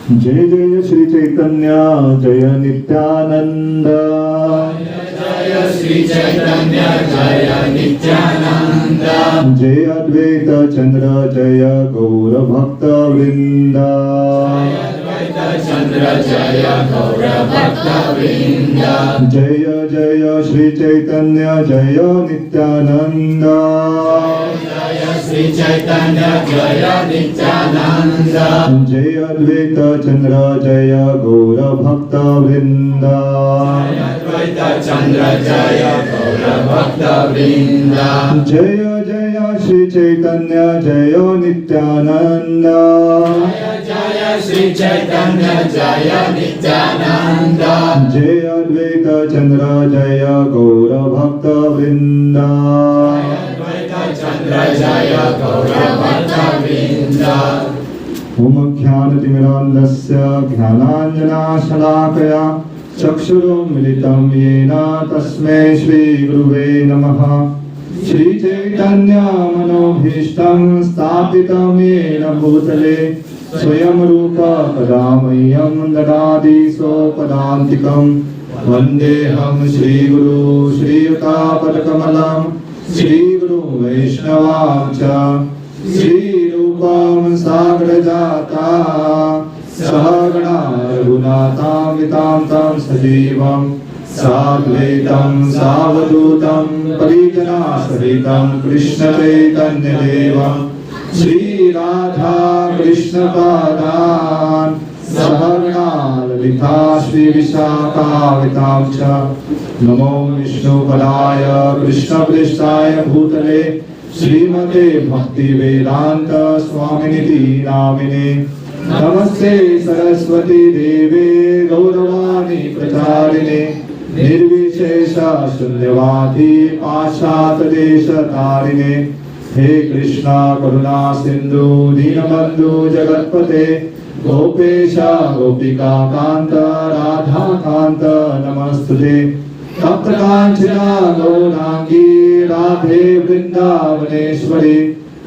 जय जय श्री चैतन्य जय नित्यानंद। जय श्री चैतन्य जय नित्यानंद। जय अद्वैत चंद्र जय गौर भक्त वृंद। जय अद्वैत चंद्र जय गौर भक्त वृंद। जय जय श्री चैतन्य जय नित्यानंद। जय श्री चैतन्य जय नित्यानंद। जय अद्वैत चंद्र जय गौर भक्त वृंद। जय अद्वैत चंद्र जय गौर भक्त वृंद। जय जय श्री चैतन्य जय नित्यानंद। जय जय श्री चैतन्य जय नित्यानंद। जय अद्वैत चंद्र जय गौर भक्त वृंद। जय अद्वैत चंद्र जय गौर भक्त वृंद। ओम ज्ञानतिमिरान्धस्य ज्ञानाञ्जनशलाकया चक्षुरुन्मिलितं येन तस्मै श्रीगुरुवे नमः। श्रीचैतन्यमनोभीष्टं स्थापितं येन भूतले स्वयं रूप कदा मह्यं ददाति स्वपदान्तिकं। वन्देऽहं श्रीगुरु श्रीयुतापदकमलं श्रीगुरु वैष्णवांश्च श्रीरूपं साग्रजाता सहगणा रघुनाथान्वितां तं सजीवं साद्वैतं सावधूतं परिजनसहितं कृष्णचैतन्यदेवं श्रीराधा कृष्णपादान् सहगणा ललिता श्रीविशाखान्वितां च। नमो विष्णुपदाय कृष्णप्रेष्ठाय भूतले श्रीमते भक्ति वेदांत स्वामिनिति नामिने। नमस्ते सरस्वती देवे गौरवाणी प्रचारिणे निर्विशेष शून्यवादी पाश्चात्य देश तारिणे। हे कृष्णा करुणा सिंधु दीनबंधु जगत्पते गोपेश गोपिका कांत राधा कांत नमस्तुते। तप्त कांचना गौरांगी राधे वृंदावनेश्वरी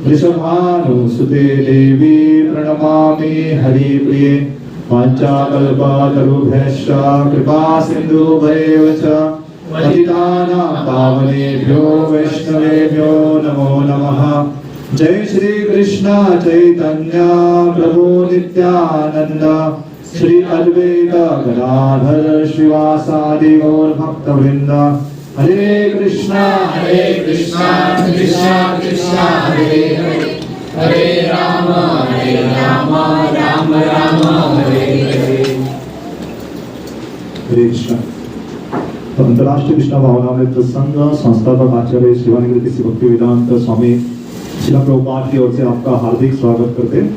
वृषभानुसुते देवी प्रणमामि हरिप्रिये। वाञ्छाकल्पतरुभ्यश्च कृपा सिन्धुभ्येव च पतितानां पावनेभ्यो वैष्णवेभ्यो नमो नमः। जय श्री कृष्ण चैतन्य प्रभु नित्यानंद श्री अद्वैत गदाधर श्रीवासादि गौर भक्तवृंद। हरे कृष्णा कृष्णा कृष्णा हरे हरे हरे राम राम राम हरे हरे। हरे कृष्ण। तो अंतर्राष्ट्रीय कृष्ण भावनामृत संघ संस्थापक आचार्य शिवानंद भक्ति वेदांत स्वामी शिला प्रभुपाद की ओर से आपका हार्दिक स्वागत करते हैं।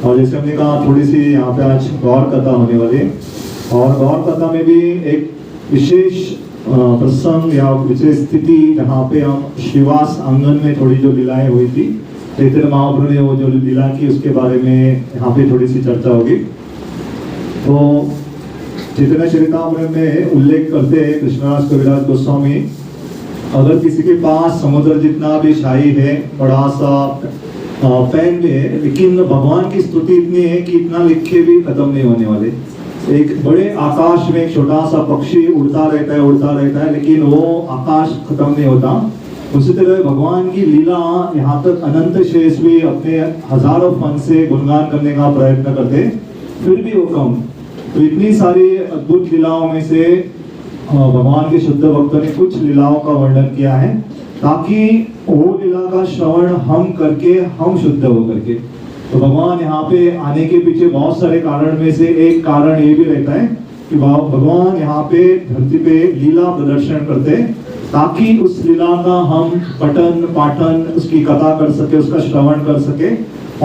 और जैसे हमने कहा थोड़ी सी यहाँ पे आज गौर कथा होने वाली है और गौर कथा में भी एक विशेष प्रसंग या विशेष स्थिति जहाँ पे हम श्रीवास आंगन में थोड़ी जो लीलाएं हुई थी चैतन्य महाप्रभु ने वो जो लीला की उसके बारे में यहाँ पे थोड़ी सी चर्चा होगी। तो चैतन्य चरितामृत में उल्लेख करते हैं कृष्णदास कविराज गोस्वामी, अगर किसी के पास समुद्र जितना भी शाही है बड़ा सा पेन में है, लेकिन भगवान की स्तुति इतनी है कि इतना लिखे भी खत्म नहीं होने वाले। एक बड़े आकाश में एक छोटा सा पक्षी उड़ता रहता है लेकिन वो आकाश खत्म नहीं होता। उसी तरह भगवान की लीला यहाँ तक अनंत शेष भी अपने हजारों फन से गुणगान करने का प्रयत्न करते फिर भी वो कम। तो इतनी सारी अद्भुत लीलाओं में से भगवान के शुद्ध भक्तों ने कुछ लीलाओं का वर्णन किया है ताकि वो लीला का श्रवण हम करके हम शुद्ध हो करके। तो भगवान यहाँ पे आने के पीछे बहुत सारे कारण में से एक कारण ये भी रहता है कि भगवान यहाँ पे धरती पे लीला प्रदर्शन करते ताकि उस लीला का हम पठन पाठन उसकी कथा कर सके, उसका श्रवण कर सके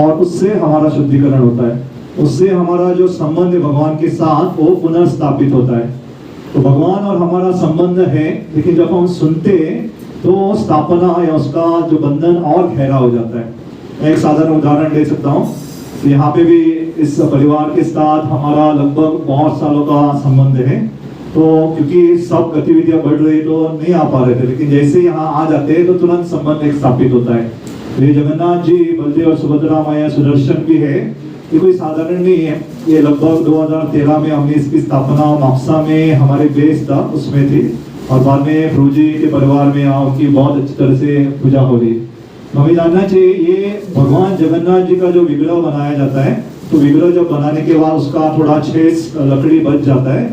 और उससे हमारा शुद्धिकरण होता है, उससे हमारा जो संबंध है भगवान के साथ वो पुनर्स्थापित होता है। तो भगवान और हमारा संबंध है, लेकिन जब हम सुनते तो स्थापना या उसका जो बंधन और गहरा हो जाता है। मैं एक साधारण उदाहरण दे सकता हूँ। तो यहाँ पे भी इस परिवार के साथ हमारा लगभग बहुत सालों का संबंध है। तो क्योंकि सब गतिविधियां बढ़ रही तो नहीं आ पा रहे थे, लेकिन जैसे यहाँ आ जाते हैं तो तुरंत संबंध एक स्थापित होता है। तो ये जगन्नाथ जी, बलदेव और सुभद्रा माया, सुदर्शन भी है, ये कोई साधारण नहीं है। ये लगभग 2013 में हमने इसकी स्थापना मापसा में हमारे बेस था उसमें थी, और बाद में प्रभु जी के परिवार में यहाँ उनकी बहुत अच्छी तरह से पूजा हो रही। हमें जानना चाहिए ये भगवान जगन्नाथ जी का जो विग्रह बनाया जाता है, तो विग्रह जब बनाने के बाद उसका थोड़ा शेष लकड़ी बच जाता है,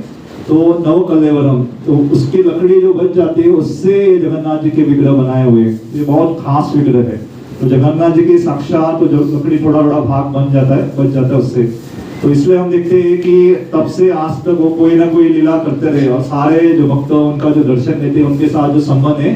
तो नव कलेवरम, तो उसकी लकड़ी जो बच जाती है उससे जगन्नाथ जी के विग्रह बनाए हुए, ये बहुत खास विग्रह है। तो जगन्नाथ जी की साक्षात तो जो लकड़ी थोड़ा थोड़ा भाग बन जाता है, बच जाता है उससे। तो इसलिए हम देखते हैं कि तब से आज तक वो कोई ना कोई लीला करते रहे, और सारे जो भक्त उनका जो दर्शन लेते हैं उनके साथ जो संबंध है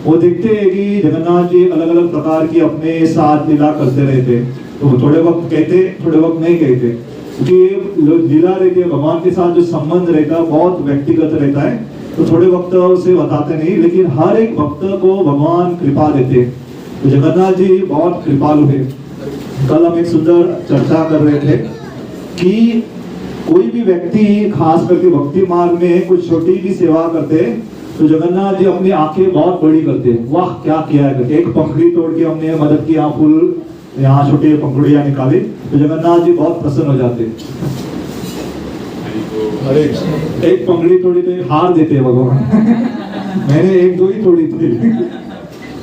वो देखते हैं कि जगन्नाथ जी अलग अलग प्रकार की अपने साथ लीला करते रहते। तो थोड़े वक्त कहते, थोड़े वक्त नहीं कहते, क्योंकि लीला रहती है भगवान के साथ जो संबंध रहता है बहुत व्यक्तिगत रहता है, तो थोड़े वक्त उसे बताते नहीं, लेकिन हर एक भक्त को भगवान कृपा देते। तो जगन्नाथ जी बहुत कृपालु है। कल हम एक सुंदर चर्चा कर रहे थे कि कोई भी व्यक्ति खास करके भक्ति मार्ग में कुछ छोटी भी सेवा करते तो जगन्नाथ जी अपनी आंखें बहुत बड़ी करते हैं, वाह क्या किया है। एक पंखड़ी तोड़ के हमने मदद की, यहाँ फूल, यहाँ छोटे पंखुड़ियां निकाली, तो जगन्नाथ जी बहुत प्रसन्न हो जाते। एक पंखड़ी तोड़ी तो एक हार देते भगवान मैंने एक दो ही तोड़ी थी।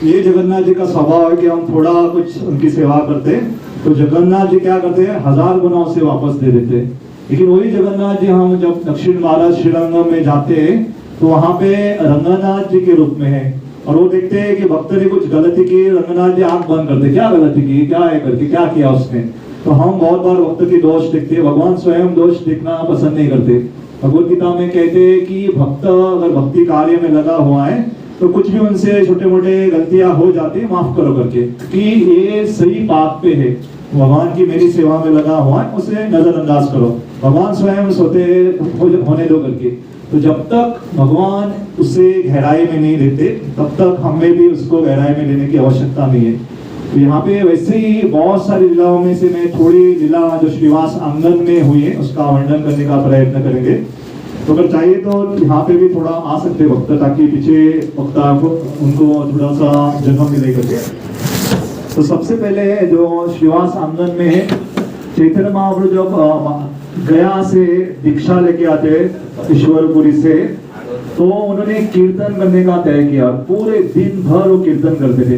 ये जगन्नाथ जी का स्वभाव है कि हम थोड़ा कुछ उनकी सेवा करते तो जगन्नाथ जी क्या करते हैं, 1000 गुना उसे वापस दे देते। लेकिन वही जगन्नाथ जी हम जब दक्षिण भारत श्रीरंगम में जाते हैं तो वहां पे रंगनाथ जी के रूप में है, और वो देखते हैं कि भक्त ने कुछ गलती की, रंगनाथ जी आंख बंद करते, क्या गलती की, क्या है करके, क्या किया उसने। तो हम बहुत बार भक्त की दोष देखते हैं, भगवान स्वयं दोष देखना पसंद नहीं करते। भगवत गीता में कहते हैं कि भक्त अगर भक्ति कार्य में लगा हुआ है तो कुछ भी उनसे छोटे मोटे गलतियां हो जाती है, माफ करो करके, कि ये सही बात पे है, भगवान की मेरी सेवा में लगा हुआ है, उसे नजरअंदाज करो, भगवान स्वयं सोते होने दो करके। तो जब तक भगवान उसे गहराई में नहीं लेते तब तक हमें भी उसको गहराई में लेने की आवश्यकता नहीं है। तो यहाँ पे वैसे ही बहुत सारी लीलाओं में से मैं थोड़ी लीला जो श्रीवास आंगन में हुई है उसका वर्णन करने का प्रयत्न करेंगे। तो अगर चाहिए तो यहाँ पे भी थोड़ा आ सकते भक्त, ताकि पीछे वक्ता उनको थोड़ा सा जन्म मिले करके। तो सबसे पहले जो श्रीवास आंगन में है, चैतन्य महाप्रभु जब गया से दीक्षा लेके आते ईश्वरपुरी से, तो उन्होंने कीर्तन करने का तय किया, पूरे दिन भर वो कीर्तन करते थे।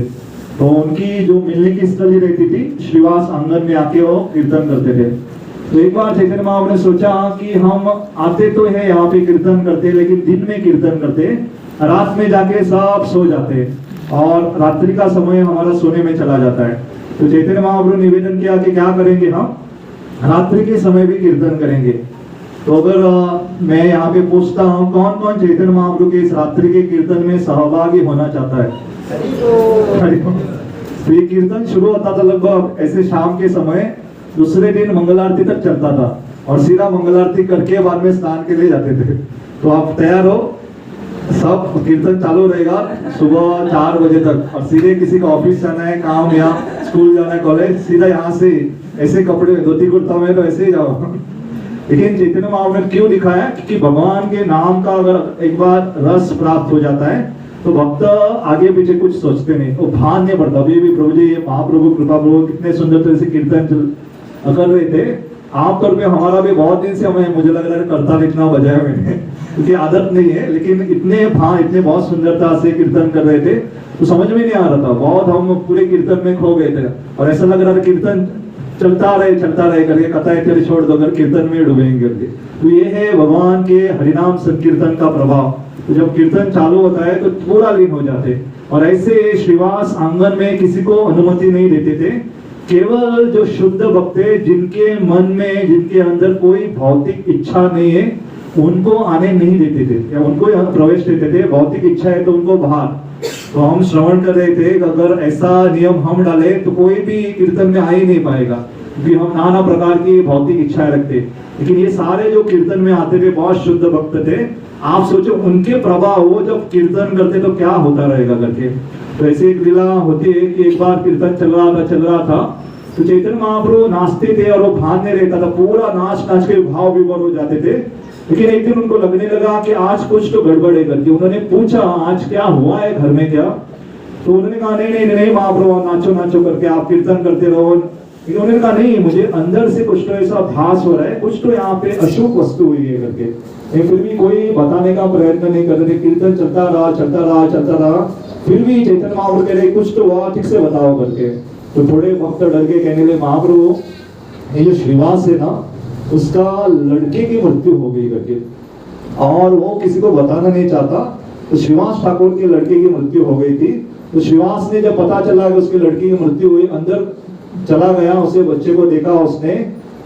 तो उनकी जो मिलने की स्थली रहती थी श्रीवास आंगन में आके वो कीर्तन करते थे। तो एक बार चैतन्य महाप्रभु ने सोचा कि हम आते तो है यहाँ पे कीर्तन करते, लेकिन दिन में कीर्तन करते, रात में जाके सब सो जाते और रात्रि का समय हमारा सोने में चला जाता है। तो चैतन्य महाप्रभु ने निवेदन किया कि क्या करेंगे, हम रात्रि के समय भी कीर्तन करेंगे। तो अगर मैं यहाँ पे पूछता हूँ कौन कौन चैतन्य महाप्रभु के इस रात्रि के कीर्तन में सहभागी होना चाहता है? तो ये कीर्तन शुरू होता था लगभग ऐसे शाम के समय, दूसरे दिन मंगल आरती तक चलता था, और सीधा मंगल आरती करके बाद में स्नान के लिए जाते थे। तो आप तैयार हो, सब कीर्तन चालू रहेगा सुबह 4 बजे तक, और सीधे किसी का ऑफिस जाना है, काम या स्कूल जाना है, कॉलेज, सीधा यहाँ से ऐसे कपड़े धोती कुर्ता में तो ऐसे ही जाओ। लेकिन चैतन्य महाप्रभु ने क्यों दिखाया, क्योंकि भगवान के नाम का अगर एक बार रस प्राप्त हो जाता है तो भक्त आगे पीछे कुछ सोचते नहीं, वो भान नहीं पड़ता। अभी भी प्रभु जी महाप्रभु कृपा प्रभु कितने सुंदर तरह से कीर्तन कर रहे थे। आमतौर पे हमारा भी बहुत दिन से हमें, मुझे लग रहा है करता इतना बजाया मैंने, क्योंकि आदत नहीं है, लेकिन इतने भान, इतने बहुत सुंदरता से कीर्तन कर रहे थे तो समझ में नहीं आ रहा था, बहुत हम पूरे कीर्तन में खो गए थे, और ऐसा लग रहा था कीर्तन चलता रहे करके, कथा इत्यादि छोड़ दो, अगर कीर्तन में डूबेंगे करके। तो ये है भगवान के हरिनाम संकीर्तन का प्रभाव। तो जब कीर्तन चालू होता है तो पूरा लीन हो जाते, और ऐसे श्रीवास आंगन में किसी को अनुमति नहीं देते थे, केवल जो शुद्ध भक्त है, जिनके मन में, जिनके अंदर कोई भौतिक इच्छा नहीं है, उनको आने नहीं देते थे, या उनको यहाँ प्रवेश देते थे। भौतिक इच्छा है तो उनको बाहर। तो हम श्रवण कर रहे थे कि अगर ऐसा नियम हम डाले तो कोई भी कीर्तन में आ ही नहीं पाएगा, क्योंकि हम नाना प्रकार की भौतिक इच्छाएं रखते। लेकिन ये सारे जो कीर्तन में आते थे बहुत शुद्ध भक्त थे। आप सोचो उनके प्रभाव, वो जब कीर्तन करते तो क्या होता रहेगा करके। तो ऐसे एक लीला होती है कि एक बार कीर्तन चल रहा था तो चैतन्य महाप्रभु नाचते थे, और वो भान नहीं रहता था, पूरा नाच के भाव विभोर हो जाते थे। लेकिन एक दिन उनको लगने लगा कि आज कुछ तो गड़बड़ है करके। उन्होंने पूछा आज क्या हुआ है घर में क्या? तो उन्होंने कहा नहीं महाप्रभु नाचो करके, आप कीर्तन करते रहो, इन्होंने कहा नहीं, मुझे अंदर से कुछ तो ऐसा भास हो रहा है, कुछ तो यहाँ पे अशुभ वस्तु हुई है करके। फिर भी कोई बताने का प्रयत्न नहीं कर रहे। कीर्तन चलता रहा, फिर भी चैतन्य महाप्रभु कह रहे कुछ तो हुआ, ठीक से बताओ करके। तो थोड़े भक्त डर के कहने लगे, महाप्रभु ये जो श्रीवास है ना, उसका लड़के की मृत्यु हो गई करके, और वो किसी को बताना नहीं चाहता। तो श्रीवास ठाकुर के लड़के की मृत्यु हो गई थी। तो श्रीवास ने जब पता चला कि उसके लड़की की मृत्यु हुई, अंदर चला गया, उसे बच्चे को देखा उसने,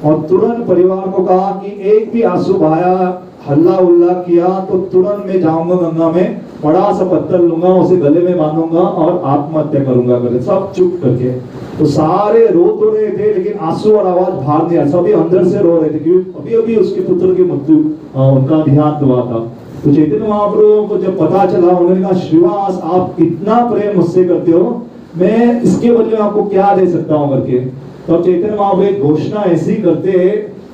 और तुरंत परिवार को कहा कि एक भी आंसू बहाया, हल्ला उल्ला किया तो तुरंत मैं जाऊंगा गंगा में, बड़ा सा पत्थर लूंगा, उसे गले में बांधूंगा और आत्महत्या करूंगा करके। सब चुप करके। तो सारे रो तो रहे थे, लेकिन आंसू और आवाज बाहर नहीं आ, सभी अंदर से रो रहे थे, क्योंकि अभी उसके पुत्र की मृत्यु उनका देहांत हुआ था। तो चैतन्य महाप्रभु को जब पता चला, उन्होंने कहा श्रीवास आप इतना प्रेम मुझसे करते हो, मैं इसके बदले में आपको क्या दे सकता हूँ करके। तो चैतन्य महाप्रभु एक घोषणा ऐसी करते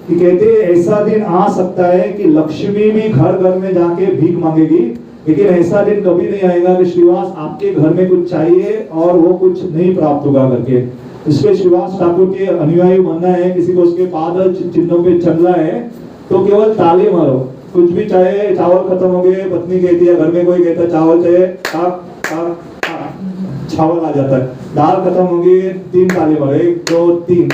कि कहते ऐसा दिन आ सकता है कि लक्ष्मी भी घर घर में जाके भीख मांगेगी, लेकिन ऐसा दिन कभी नहीं आएगा कि श्रीवास आपके घर में कुछ चाहिए और वो कुछ नहीं प्राप्त होगा करके। इसलिए श्रीवास ठाकुर के अनुयायी बनना है, किसी को उसके पाद चिन्हों पे चलना है तो केवल ताली मारो, कुछ भी चाहे। चावल खत्म हो गए, पत्नी कहती है, घर में कोई कहता चावल चाहिए, चावल आ जाता है। दाल खत्म हो गई, 3 ताली मारो, 1 2 3।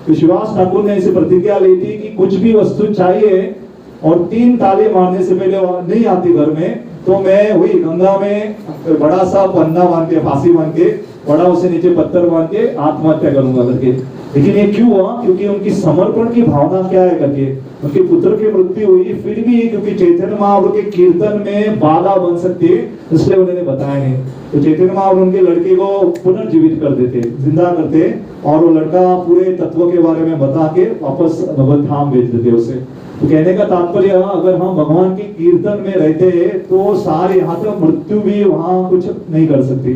श्रीवास ठाकुर ने ऐसी प्रतिज्ञा ली थी कि कुछ भी वस्तु चाहिए और 3 ताली मारने से पहले नहीं आती घर में, तो मैं वही गंगा में बड़ा सा पन्ना बांध के, फांसी बांध के, बड़ा उसे नीचे पत्थर बांध के आत्महत्या करूंगा करके। लेकिन ये क्यों हुआ? क्योंकि उनकी समर्पण की भावना क्या है करके। उनके पुत्र की मृत्यु हुई, फिर भी क्योंकि चैतन्य महाप्रभु के कीर्तन में बाधा बन सकती है, इसलिए उन्होंने बताया नहीं। तो चैतन्य महाप्रभु उनके लड़के को पुनर्जीवित कर देते, जिंदा करते, और वो लड़का पूरे तत्व के बारे में बता के वापस भगवत धाम भेज देते उसे। तो कहने का तात्पर्य, अगर हम भगवान के कीर्तन में रहते तो सारे यहाँ तक मृत्यु भी वहां कुछ नहीं कर सकती।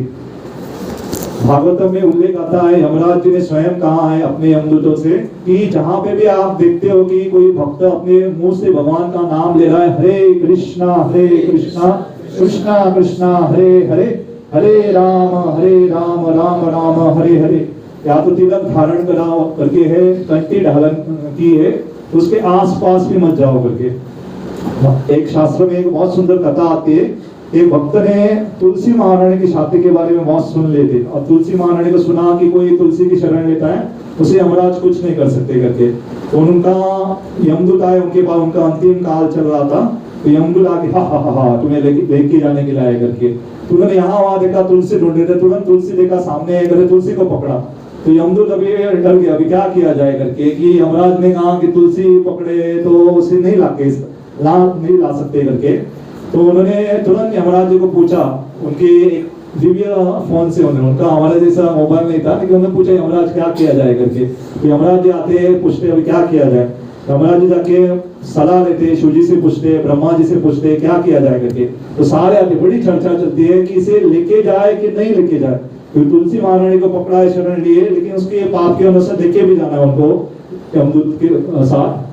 भागवतम में उल्लेख आता है, यमराज जी ने स्वयं कहा है अपने यमदूतों से कि जहां पे भी आप देखते हो कि कोई भक्त अपने मुंह से भगवान का नाम ले रहा है, हरे कृष्णा कृष्णा कृष्णा हरे हरे, हरे राम राम राम हरे हरे, या तो तिलक धारण करके है, कंठी ढालन की है, तो उसके आसपास भी मत जाओ करके। एक शास्त्र में एक बहुत सुंदर कथा आती है। एक भक्त ने तुलसी महारानी की शादी के बारे में बहुत सुन लेते, और तुलसी महारानी को सुना कि कोई तुलसी की शरण लेता है उसे यमराज कुछ नहीं कर सकते करके। तो उनका यमदूत आए उनके पास, उनका अंतिम काल चल रहा था, तो यमदूत आके हा तुम्हें लेके जाने के लिए आए करके। तो उन्होंने यहाँ वहां देखा, तुलसी ढूंढ रहे थे, तुरंत तुलसी देखा सामने है करके, तुलसी को पकड़ा। तो यमदूत अभी डर गया, अभी क्या किया जाए करके, कि यमराज ने कहा कि तुलसी पकड़े तो उसे नहीं ला सकते करके। तो उन्होंने तुरंत यमराज जी को पूछा, उनके दिव्य फोन से, उनका हमारा जैसा मोबाइल नहीं था, लेकिन उन्होंने पूछा यमराज क्या किया जाए करके। तो यमराज जी आते पूछते अभी क्या किया जाए। यमराज जी जाके सलाह लेते, शिव जी से पूछते, ब्रह्मा जी से पूछते क्या किया जाए करके। तो सारे आते, बड़ी चर्चा चलती है कि इसे लेके जाए कि नहीं लेके जाए, क्योंकि तुलसी महारानी को पकड़ा है, शरण लिए, लेकिन उसके पाप के अनुसार लेके भी जाना है उनको यमदूत के साथ।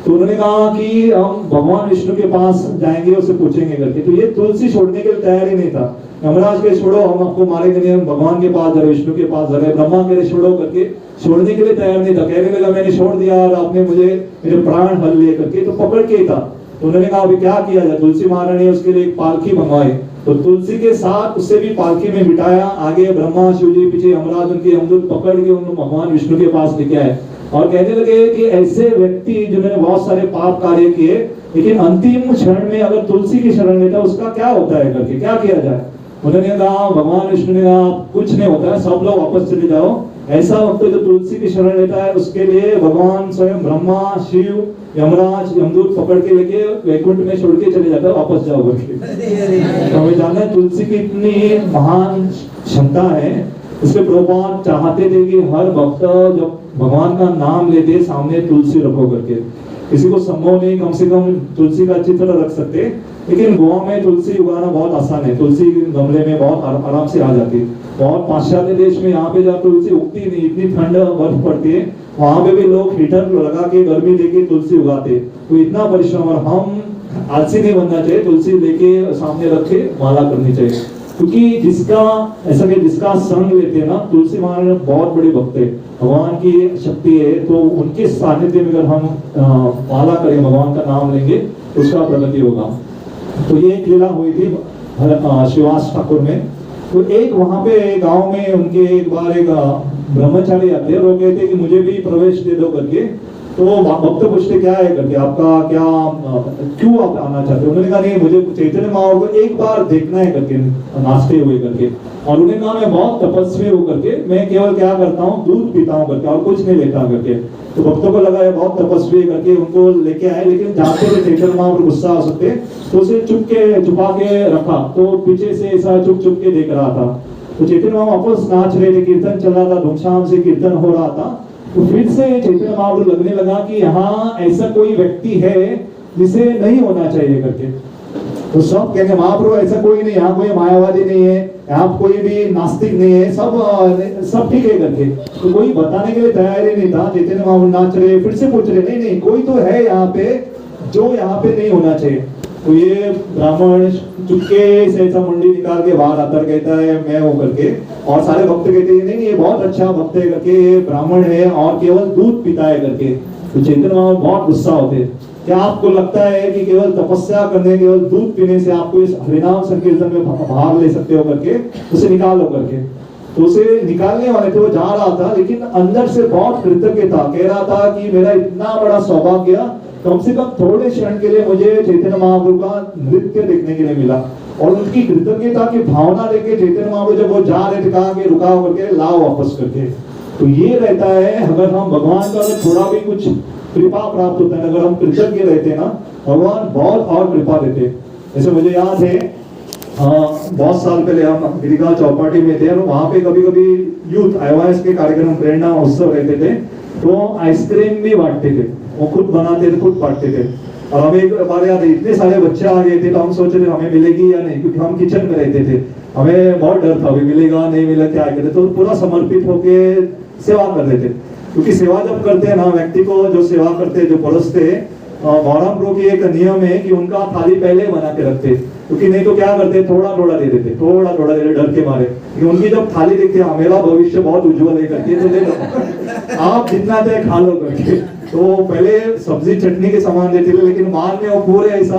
तो उन्होंने कहा कि हम भगवान विष्णु के पास जाएंगे, उससे पूछेंगे करके। तो ये तुलसी छोड़ने के लिए तैयार ही नहीं था। यमराज के छोड़ो, हम आपको मारेंगे नहीं, हम भगवान के पास जा रहे, विष्णु के पास जा रहे। ब्रह्मा के छोड़ो करके, छोड़ने के लिए तैयार नहीं था। कहने लगा मैंने छोड़ दिया और आपने मेरे प्राण हल लिए करके, तो पकड़ के ही था। तो उन्होंने कहा अभी क्या किया जाए। तुलसी महारानी उसके लिए एक पालकी मंगवाई, तो तुलसी के साथ उससे भी पालकी में बिठाया। आगे ब्रह्मा शिव जी, पीछे यमराज, उनके यमदूत पकड़ के उन्होंने भगवान विष्णु के पास लेके आए। और कहने लगे कि ऐसे व्यक्ति जिन्होंने बहुत सारे पाप कार्य किए, लेकिन अंतिम क्षण में अगर तुलसी की शरण लेता उसका क्या होता है करके, क्या किया जाए। उन्होंने कहा, भगवान विष्णु ने कहा कुछ नहीं होता है, सब लोग वापस चले जाओ। ऐसा वक्त जो तुलसी की शरण लेता है उसके लिए भगवान स्वयं ब्रह्मा शिव यमराज यमदूत पकड़ के लेके वैकुंठ में छोड़ के चले जाता है, वापस जाओ करके। तो हमें जानना है तुलसी की इतनी महान क्षमता है। इसलिए प्रभुपाद चाहते थे कि हर भक्त जब भगवान का नाम लेते सामने तुलसी रखो करके। किसी को संभव नहीं, कम से कम तुलसी का चित्र रख सकते, लेकिन गोवा में तुलसी उगाना बहुत आसान है। तुलसी गमले में बहुत आराम से आ जाती है। बहुत पाश्चात्य देश में यहाँ पे जब तुलसी उगती नहीं, इतनी ठंड बर्फ पड़ती है, वहां पे भी लोग हीटर लगा के गर्मी लेके तुलसी उगाते। तो इतना परिश्रम, और हम आलसी नहीं बनना चाहिए, तुलसी लेके सामने रख के माला करनी चाहिए। क्योंकि जिसका संग लेते हैं ना, तुलसी महाराज बहुत बड़े भक्त है, भगवान की शक्ति है, तो उनके सानिध्य में अगर हम माला करें, भगवान का नाम लेंगे, उसका प्रगति होगा। तो ये एक लीला हुई थी शिवास ठाकुर में। तो एक वहां पे गांव में उनके एक बार एक ब्रह्मचारी आते हैं, वो कहते कि मुझे भी प्रवेश दे दो करके। तो भक्त पूछते क्या है करके, आपका क्या क्यों आप आना चाहते हो? उन्होंने कहा नहीं, मुझे चैतन्य महाप्रभु को एक बार देखना है करके, नाचते हुए करके। और उन्होंने कहा मैं बहुत तपस्वी हूँ करके, मैं केवल क्या करता हूँ, दूध पीता हूँ करके, और कुछ नहीं लेता करके। तो भक्तों को लगा ये बहुत तपस्वी करके, उनको लेके आए, लेकिन जानते थे चैतन्य महाप्रभु गुस्सा हो सकते, तो उसे छुपा के रखा। तो पीछे से ऐसा चुप के देख रहा था। तो चैतन्य महाप्रभु वापस नाच रहे थे, कीर्तन चल रहा था, धूमधाम से कीर्तन हो रहा था। तो फिर से चैतन्य महाप्रभु लगने लगा कि यहाँ ऐसा कोई व्यक्ति है जिसे नहीं होना चाहिए करके। तो सब कहेंगे महाप्रभु ऐसा कोई नहीं, यहाँ कोई मायावादी नहीं है, यहाँ कोई भी नास्तिक नहीं है, सब ठीक है करके। तो कोई बताने के लिए तैयार ही नहीं था। चैतन्य महाप्रभु नाच रहे, फिर से पूछ रहे, नहीं नहीं कोई तो है यहाँ पे जो यहाँ पे नहीं होना चाहिए। तो ये ब्राह्मण चुपके से ऐसा मुंडी निकाल के बाहर आता कहता है मैं हूं करके। और सारे भक्त कहते हैं नहीं ये बहुत अच्छा भक्त है करके, ये ब्राह्मण है और केवल दूध पीता है करके। तो चैतन्य महाप्रभु बहुत गुस्सा होते, क्या आपको लगता है कि केवल तपस्या करने, केवल दूध पीने से आपको इस हरिनाम संकीर्तन में भाग ले सकते हो करके, उसे निकालो करके। तो उसे निकालने वाले थे, वो जा रहा था, लेकिन अंदर से बहुत कृतज्ञ था, कह रहा था कि मेरा इतना बड़ा सौभाग्य, कम से कम थोड़े क्षण के लिए मुझे चैतन्य महाप्रभु का नृत्य देखने के लिए मिला। और उनकी कृतज्ञता की भावना लेके चैतन्य महाप्रभु जब वो जा रहे थे, कहा कि रुका करके लाओ वापस करके। तो ये रहता है, अगर हम भगवान का थोड़ा भी कुछ कृपा प्राप्त होता है, अगर हम कृतज्ञ रहते हैं ना, भगवान बहुत और कृपा देते। जैसे मुझे याद है बहुत साल पहले हम गिरिगा चौपाटी में थे, और वहां पे कभी कभी यूथ IYS के कार्यक्रम, प्रेरणा उत्सव रहते थे, तो आइसक्रीम भी बांटते थे, वो खुद बनाते थे, खुद बांटते थे। और हमें एक बार याद है, इतने सारे बच्चे आ गए थे, तो हम सोच रहे हमें मिलेगी या नहीं, क्योंकि हम किचन में रहते थे, हमें बहुत डर था, मिलेगा नहीं मिलेगा क्या करते। तो पूरा समर्पित होके सेवा कर रहे थे, क्योंकि सेवा जब करते हैं ना, व्यक्ति को जो सेवा करते हैं, जो परोसते हैं, गौरव प्रो की एक नियम है कि उनका थाली पहले बना के रखते, क्योंकि नहीं तो क्या करते, थोड़ा थोड़ा दे देते, थोड़ा थोड़ा दे देते डर के मारे। कि उनकी जब थाली देखते हैं, मेरा भविष्य बहुत उज्जवल है करके, तो ले लो आप जितना चाहे खा लो करके। तो पहले सब्जी चटनी के सामान देते थे, लेकिन बाद में वो पूरे ऐसा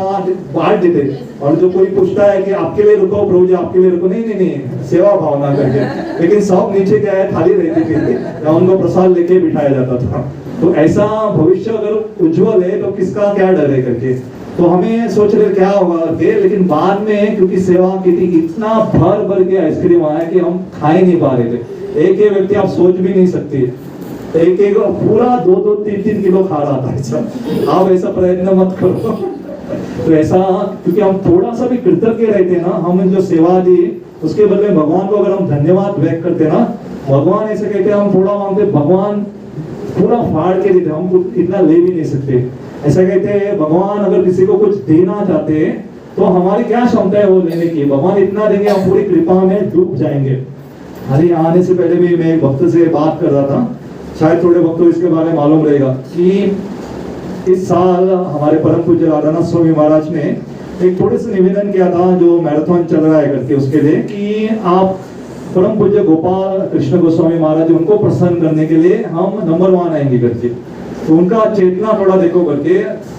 बांट देते। और जो कोई पूछता है कि आपके लिए रुको प्रभु जी, आपके लिए रुको, नहीं नहीं नहीं, सेवा भावना करके। लेकिन सब नीचे क्या है, थाली रहती थी, या उनको प्रसाद लेके बिठाया जाता था। तो ऐसा भविष्य अगर उज्जवल है तो किसका क्या डर है करके। तो हमें सोच रहे क्या होगा करके, लेकिन बाद में क्योंकि सेवा की थी, इतना भर के आइसक्रीम आया कि हम खा ही नहीं पा रहे थे। एक एक व्यक्ति आप सोच भी नहीं सकते, एक एक पूरा 2-2, 3-3 किलो खा रहा था ऐसा। आप ऐसा प्रयत्न मत करो। तो ऐसा, क्योंकि हम थोड़ा सा भी कृतज्ञ रहते हैं ना, हम जो सेवा दी उसके बदले भगवान को अगर हम धन्यवाद व्यक्त करते ना, भगवान ऐसे कहते हैं, हम थोड़ा मांगते, भगवान पूरा फाड़ के देते, हम इतना ले भी नहीं सकते। ऐसा कहते हैं भगवान अगर किसी को कुछ देना चाहते हैं तो हमारी क्या क्षमता है वो लेने की, भगवान इतना देंगे, हम पूरी कृपा में डूब जाएंगे। अरे आने से पहले भी मैं एक भक्त से बात कर रहा था, शायद थोड़े भक्तों इसके बारे में मालूम रहेगा कि इस साल हमारे परम पूज्य राधानाथ स्वामी महाराज ने एक थोड़े से निवेदन किया था, जो मैराथन चल रहा है करके, उसके लिए कि आप परम पूज्य गोपाल कृष्ण गोस्वामी महाराज, उनको प्रसन्न करने के लिए हम नंबर 1 आएंगे करके। तो उनका चेतना थोड़ा देखो करके,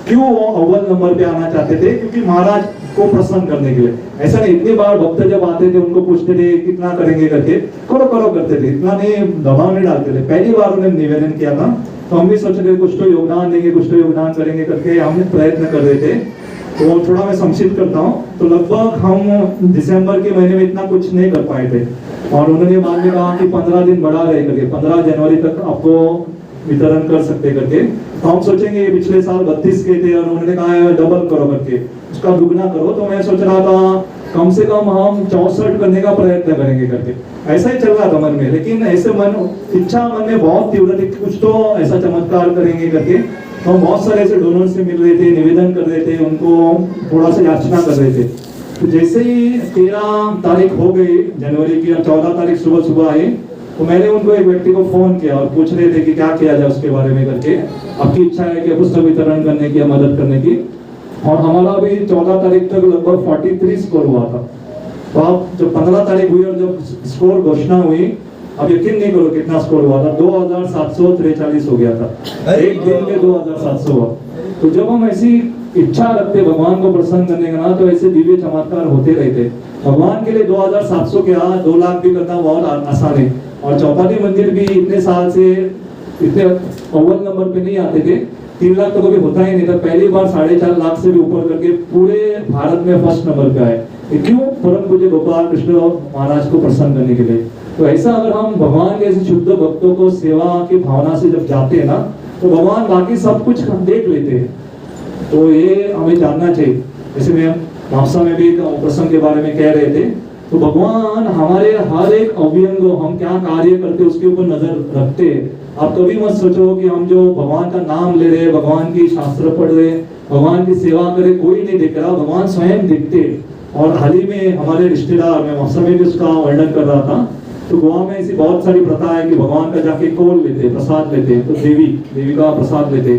क्यों वो अव्वल नंबर पे आना चाहते थे, क्योंकि महाराज को प्रसन्न करने के लिए। ऐसा नहीं, इतनी बार भक्त जब आते थे उनको पूछते थे कितना करेंगे करके, करो करो करते थे, इतना नहीं दबाव नहीं डालते थे। पहली बार उन्होंने निवेदन किया था, तो हम भी सोच रहे थे कुछ तो योगदान देंगे, कुछ तो योगदान करेंगे करके हमने प्रयत्न कर रहे थे। तो थोड़ा मैं संक्षिप्त करता हूँ। तो लगभग हम दिसंबर के महीने में इतना कुछ नहीं कर पाए थे, और उन्होंने बाद में कहा कि 15 दिन बढ़ा रहे करके, 15 जनवरी तक आपको वितरण कर सकते करके। तो हम सोचेंगे पिछले साल 32 के थे, और उन्होंने कहा डबल करो करके, उसका दुगना करो। तो मैं सोच रहा था कम से कम हम 64 करने का प्रयत्न करेंगे करके, ऐसा ही चल रहा था मन में। लेकिन ऐसे इच्छा मन में बहुत तीव्र थी, कुछ तो ऐसा चमत्कार करेंगे करके। तो हम बहुत सारे ऐसे डोनर से मिल रहे थे, निवेदन कर रहे थे, उनको थोड़ा सा याचना कर रहे थे। तो जैसे ही 13 तारीख हो गई जनवरी की, 14 तारीख सुबह आई, तो मैंने उनको एक व्यक्ति को फोन किया और पूछ रहे थे कि क्या किया जाए उसके बारे में करके। आपकी इच्छा है कि पुस्तक वितरण करने की या मदद करने की। और हमारा भी 14 तारीख तक लगभग 43 स्कोर हुआ था। तो आप जब 15 तारीख हुई और जब स्कोर घोषणा हुई, अब यकीन नहीं करो कितना स्कोर हुआ था, 2743 हो गया था। एक दिन में 2700 हुआ। तो जब हम ऐसी इच्छा रखते भगवान को प्रसन्न करने का ना, तो ऐसे दिव्य चमत्कार होते रहते। भगवान के लिए 2700 क्या 2 लाख भी करना बहुत आसान है। और चौपाटी मंदिर भी इतने साल से इतने अव्वल नंबर पे नहीं आते थे, 3 लाख तो कभी होता ही नहीं था। पहली बार 4.5 लाख से भी ऊपर करके पूरे भारत में फर्स्ट नंबर पे आए। ये क्यों? परम पूज्य गोपाल कृष्ण महाराज को प्रसन्न करने के लिए। तो ऐसा अगर हम भगवान के ऐसे शुद्ध भक्तों को सेवा की भावना से जब जाते हैं ना, तो भगवान बाकी सब कुछ देख लेते हैं। तो ये हमें जानना चाहिए। जैसे मैं मापसा में भी प्रसंग के बारे में कह रहे थे, तो भगवान हमारे हर एक अवयंग हम क्या कार्य करते उसके ऊपर नजर रखते हैं। आप कभी मत सोचो कि हम जो भगवान का नाम ले रहे, भगवान की शास्त्र पढ़ रहे, भगवान की सेवा करे, कोई नहीं देख रहा, भगवान स्वयं देखते। और हाल ही में हमारे रिश्तेदार, मैं मापसा में भी उसका वर्णन कर रहा था, तो गोवा में ऐसी बहुत सारी प्रथा है कि भगवान का जाके कौल लेते, प्रसाद लेते हैं। तो देवी का प्रसाद लेते।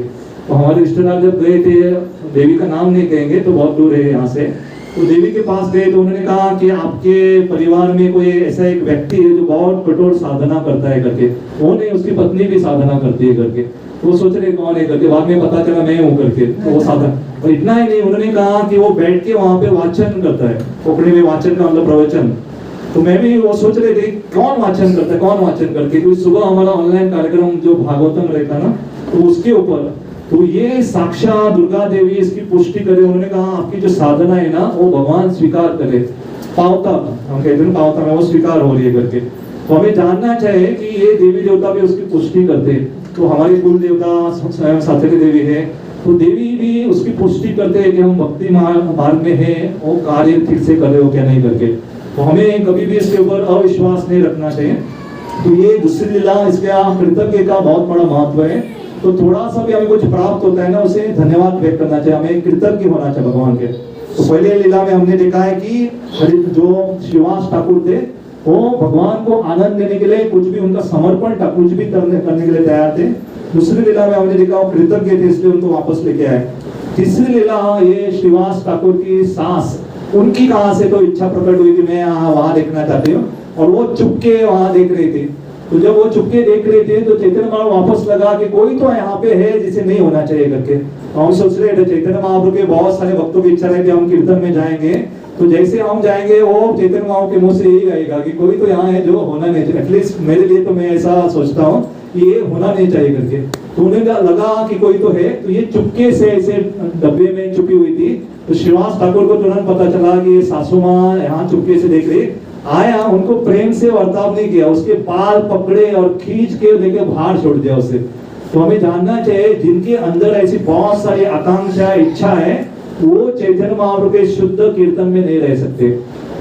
तो हमारे रिश्तेदार जब गए थे, देवी का नाम नहीं कहेंगे तो बहुत दूर है यहाँ से, तो देवी के पास गए तो उन्होंने कहा कि आपके परिवार में कोई ऐसा एक व्यक्ति है जो बहुत कठोर साधना करता है करके। वो नहीं, उसकी पत्नी भी साधना करती है करके। तो वो सोच रहे कौन है करके, बाद में पता चला मैं हूँ करके। तो वो साधना, और इतना ही नहीं, उन्होंने कहा कि वो बैठ के वहां पे वाचन करता है। कोंकणी में वाचन का मतलब प्रवचन। तो मैं भी वो सोच रहे थे कौन वाचन करता है, कौन वाचन करके। क्योंकि सुबह हमारा ऑनलाइन कार्यक्रम जो भागवतम रहता ना, तो उसके ऊपर तो ये साक्षात दुर्गा देवी इसकी पुष्टि करे। उन्होंने कहा आपकी जो साधना है ना, वो भगवान स्वीकार करे। पावता, हम कहते हैं पावता में वो स्वीकार हो रही है करके। तो हमें जानना चाहिए कि ये देवी देवता भी उसकी पुष्टि करते। तो हमारी कुल देवता स्वयं साथी देवी है, तो देवी भी उसकी पुष्टि करते हैं कि हम भक्ति मार्ग में हैं, वो कार्य ठीक से कर रहे हो क्या नहीं करके। तो हमें कभी भी इसके ऊपर अविश्वास नहीं रखना चाहिए। तो ये दूसरी लीला, इसका कृतज्ञ का बहुत बड़ा महत्व है। तो थोड़ा सा भी हमें कुछ प्राप्त होता है ना, उसे धन्यवाद व्यक्त करना चाहिए, हमें कृतज्ञ होना चाहिए भगवान के। तो पहले लीला में हमने देखा है कि जो श्रीवास ठाकुर थे, वो भगवान को आनंद देने के लिए कुछ भी उनका समर्पण था, कुछ भी करने के लिए तैयार थे। दूसरी लीला में हमने देखा वो कृतज्ञ थे, इसलिए उनको वापस लेके आए। तीसरी लीला, ये श्रीवास ठाकुर की सास, उनकी कहां से तो इच्छा प्रकट हुई कि मैं वहां देखना चाहती हूँ, और वो चुपके वहां देख रहे थे। तो जब वो चुपके देख रहे थे तो चैतन्य महाप्रभु वापस लगा कि कोई तो यहाँ पे है जिसे नहीं होना चाहिए करके। तो हम सोच रहे थे चैतन्य महाप्रभु के बहुत सारे भक्तों की इच्छा है कि हम कीर्तन में जाएंगे, तो जैसे हम जाएंगे वो चैतन्य महाप्रभु के मुंह से यही आएगा कि कोई तो यहाँ है जो होना नहीं चाहिए। एटलीस्ट मेरे लिए तो मैं ऐसा सोचता हूँ कि ये होना नहीं चाहिए करके। तो उन्हें लगा कि कोई तो है, तो ये चुपके से ऐसे डब्बे में छुपी हुई थी। तो श्रीवास ठाकुर को तुरंत पता चला कि ये सासू माँ यहाँ चुपके से देख रही। आया, उनको प्रेम से वर्ताव नहीं किया, उसके बाल पकड़े और खींच के लेके बाहर छोड़ दिया उसे। तो हमें जानना चाहिए जिनके अंदर ऐसी बहुत सारी आकांक्षा, इच्छा है, वो चैतन्य महाप्रभु के शुद्ध कीर्तन में नहीं रह सकते।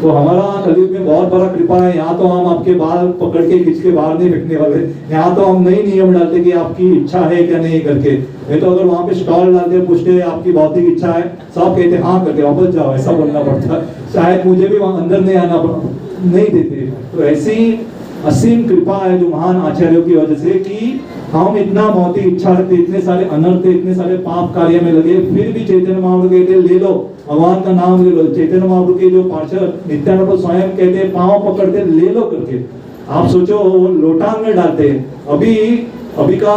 तो हमारा कलयुग में बहुत बड़ा कृपा है। यहाँ तो हम आपके बाल पकड़ के खींच के बाहर नहीं फेंकने वाले, यहाँ तो हम नई नियम डालते कि आपकी इच्छा है क्या नहीं करके। नहीं तो अगर वहाँ पे स्टॉल डालते, पूछते आपकी भौतिक इच्छा है, सब कहते हाँ करके वापस जाओ, ऐसा बोलना पड़ता। शायद मुझे भी वहाँ अंदर नहीं आना पड़ता, नहीं देते। तो ऐसी असीम कृपा है जो महान आचार्यों की वजह से कि हम इतना भौतिक इच्छा रखते, इतने सारे अनर्थ, इतने सारे पाप कार्य में लगे, फिर भी चैतन्य महाप्रभु कहते ले लो भगवान का नाम ले लो। चैतन्य महाप्रभु के जो पार्षद नित्यानंद स्वयं कहते पांव पकड़ते ले लो करके। आप सोचो वो लोटांग में डालते। अभी का